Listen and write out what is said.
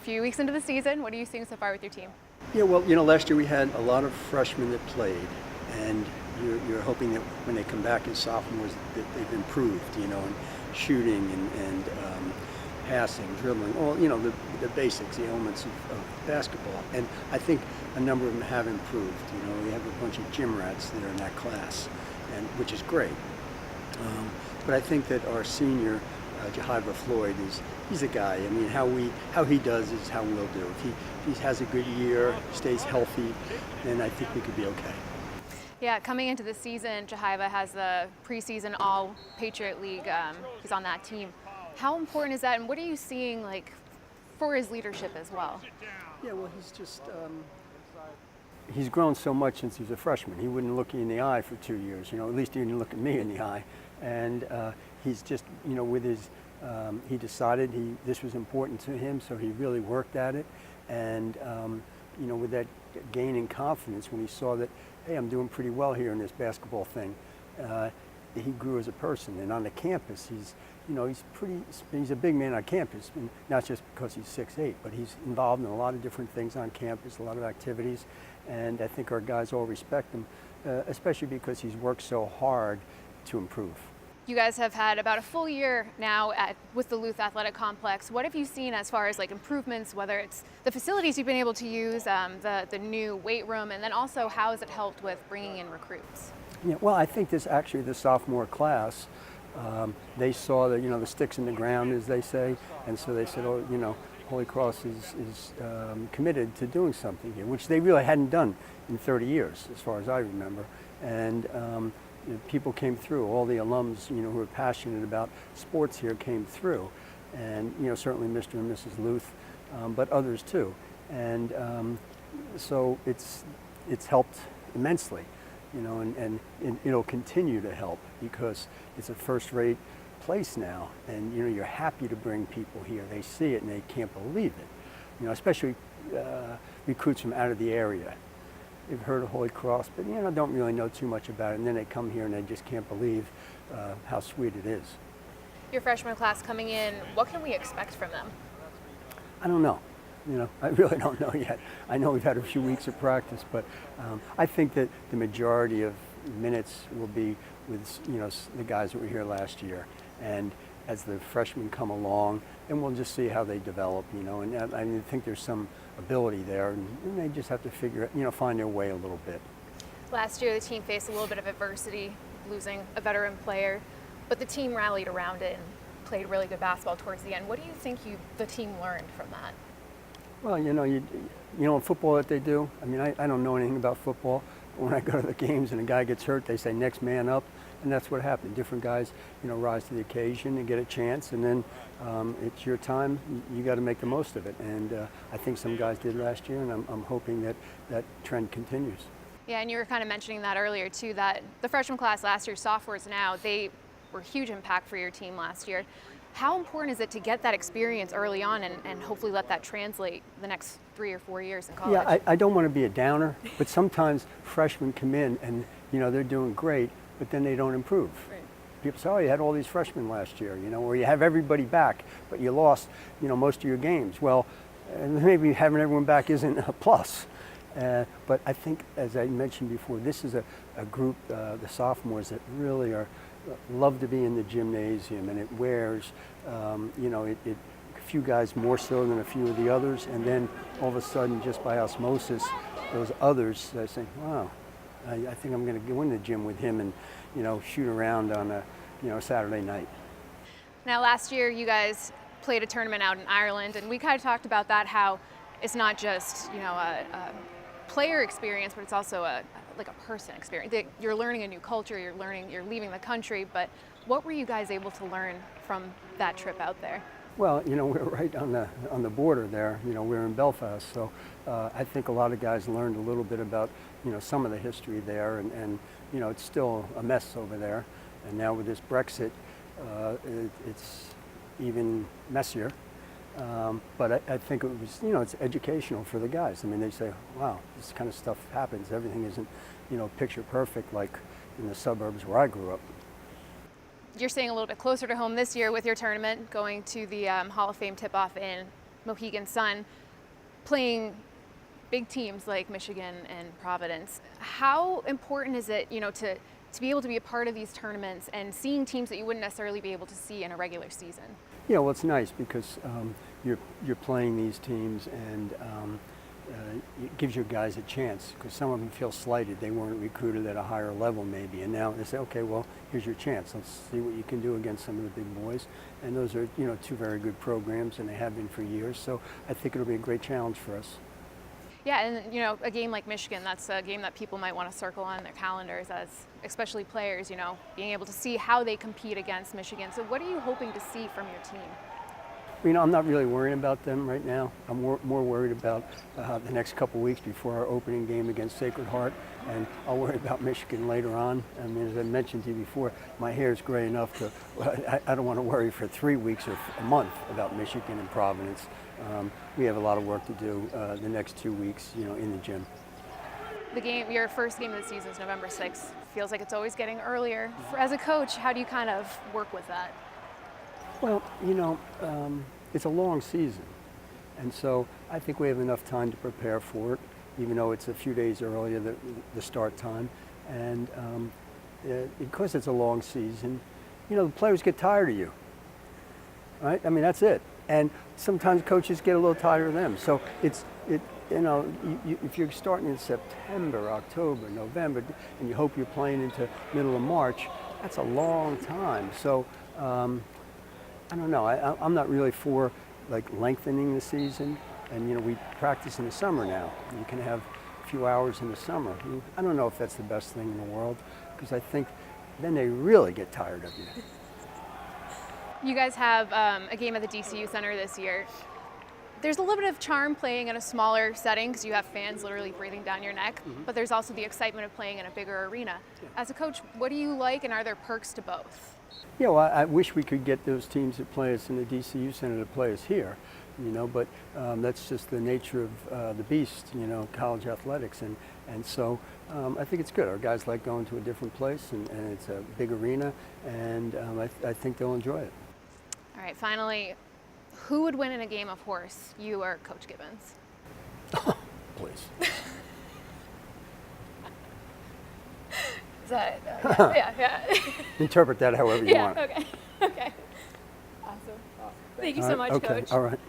few weeks into the season. What are you seeing so far with your team? Yeah, well, last year we had a lot of freshmen that played, and you're hoping that when they come back as sophomores that they've improved, in shooting and passing, dribbling, all, the basics, the elements of basketball. And I think a number of them have improved. We have a bunch of gym rats that are in that class, and which is great. But I think that our senior, Jahiva Floyd, he's a guy. I mean, how he does is how we'll do. If he has a good year, stays healthy, then I think we could be okay. Yeah, coming into the season, Jahiva has the preseason All-Patriot League. He's on that team. How important is that, and what are you seeing for his leadership as well? Yeah, well, he's grown so much since he was a freshman. He wouldn't look you in the eye for 2 years. At least he didn't look at me in the eye. And he's just, with his, he decided this was important to him, so he really worked at it. And, with that gain in confidence, when he saw that, hey, I'm doing pretty well here in this basketball thing, he grew as a person. And on the campus, he's a big man on campus, and not just because he's 6'8", but he's involved in a lot of different things on campus, a lot of activities. And I think our guys all respect him, especially because he's worked so hard to improve. You guys have had about a full year now with the Luth Athletic Complex. What have you seen as far as improvements, whether it's the facilities you've been able to use, the new weight room, and then also how has it helped with bringing in recruits? Yeah, well, I think the sophomore class, they saw the sticks in the ground, as they say, and so they said, oh, Holy Cross is committed to doing something here, which they really hadn't done in 30 years, as far as I remember. And people came through. All the alums, who are passionate about sports here came through, and certainly Mr. and Mrs. Luth, but others too. And so it's helped immensely, and it'll continue to help because it's a first-rate place now, and you're happy to bring people here. They see it and they can't believe it. Especially recruits from out of the area. They've heard of Holy Cross, but don't really know too much about it, and then they come here and they just can't believe how sweet it is. Your freshman class coming in, what can we expect from them? I don't know. I really don't know yet. I know we've had a few weeks of practice, but I think that the majority of minutes will be with the guys that were here last year, and as the freshmen come along, then we'll just see how they develop. And I think there's some ability there, and they just have to find their way a little bit. Last year, the team faced a little bit of adversity, losing a veteran player, but the team rallied around it and played really good basketball towards the end. What do you think the team learned from that? Well, in football that they do, I mean, I don't know anything about football, but when I go to the games and a guy gets hurt, they say next man up, and that's what happened. Different guys, rise to the occasion and get a chance, and then it's your time. You got to make the most of it, and I think some guys did last year, and I'm hoping that trend continues. Yeah, and you were kind of mentioning that earlier too, that the freshman class last year, sophomores now, they were a huge impact for your team last year. How important is it to get that experience early on and hopefully let that translate the next 3 or 4 years in college? Yeah, I don't want to be a downer, but sometimes freshmen come in and they're doing great, but then they don't improve. Right. People say, oh, you had all these freshmen last year, or you have everybody back, but you lost, most of your games. Well, maybe having everyone back isn't a plus. But I think, as I mentioned before, this is a group, the sophomores, that really love to be in the gymnasium, and it wears, a few guys more so than a few of the others, and then all of a sudden, just by osmosis, those others, they say, wow, I think I'm going to go in the gym with him and, shoot around on a Saturday night. Now, last year, you guys played a tournament out in Ireland, and we kind of talked about that, how it's not just, a player experience, but it's also a person experience. You're learning a new culture, you're leaving the country, but what were you guys able to learn from that trip out there? Well, we're right on the border there. We're in Belfast, so I think a lot of guys learned a little bit about some of the history there, and it's still a mess over there. And now with this Brexit, it's even messier. But I think it was, it's educational for the guys. I mean, they say, wow, this kind of stuff happens. Everything isn't, picture perfect like in the suburbs where I grew up. You're staying a little bit closer to home this year with your tournament, going to the Hall of Fame tip-off in Mohegan Sun, playing big teams like Michigan and Providence. How important is it, to be able to be a part of these tournaments and seeing teams that you wouldn't necessarily be able to see in a regular season? Yeah, well, it's nice because you're playing these teams, and it gives your guys a chance, because some of them feel slighted. They weren't recruited at a higher level maybe, and now they say, okay, well, here's your chance. Let's see what you can do against some of the big boys. And those are, two very good programs, and they have been for years. So I think it'll be a great challenge for us. Yeah, and a game like Michigan, that's a game that people might want to circle on their calendars, as especially players, being able to see how they compete against Michigan. So what are you hoping to see from your team? I'm not really worrying about them right now. I'm more worried about the next couple weeks before our opening game against Sacred Heart, and I'll worry about Michigan later on. I mean, as I mentioned to you before, my hair is gray enough to, I don't want to worry for 3 weeks or a month about Michigan and Providence. We have a lot of work to do the next 2 weeks, in the gym. Your first game of the season is November 6th. Feels like it's always getting earlier. As a coach, how do you kind of work with that? Well, it's a long season, and so I think we have enough time to prepare for it, even though it's a few days earlier, the start time. And because it's a long season, the players get tired of you, right? I mean, that's it. And sometimes coaches get a little tired of them. So if you're starting in September, October, November, and you hope you're playing into middle of March, that's a long time. So I don't know. I'm not really for lengthening the season, and we practice in the summer now. You can have a few hours in the summer. I don't know if that's the best thing in the world, because I think then they really get tired of you. You guys have a game at the DCU Center this year. There's a little bit of charm playing in a smaller setting because you have fans literally breathing down your neck, but there's also the excitement of playing in a bigger arena. Yeah. As a coach, what do you like, and are there perks to both? Yeah, well, I wish we could get those teams that play us in the DCU Center to play us here, but that's just the nature of the beast, college athletics. And so I think it's good. Our guys like going to a different place, and it's a big arena, and I think they'll enjoy it. All right, finally, who would win in a game of horse, you or Coach Gibbons? Please. Is that, yeah. Interpret that however you want. Okay. Awesome. Thank you so much, Okay, Coach. all right.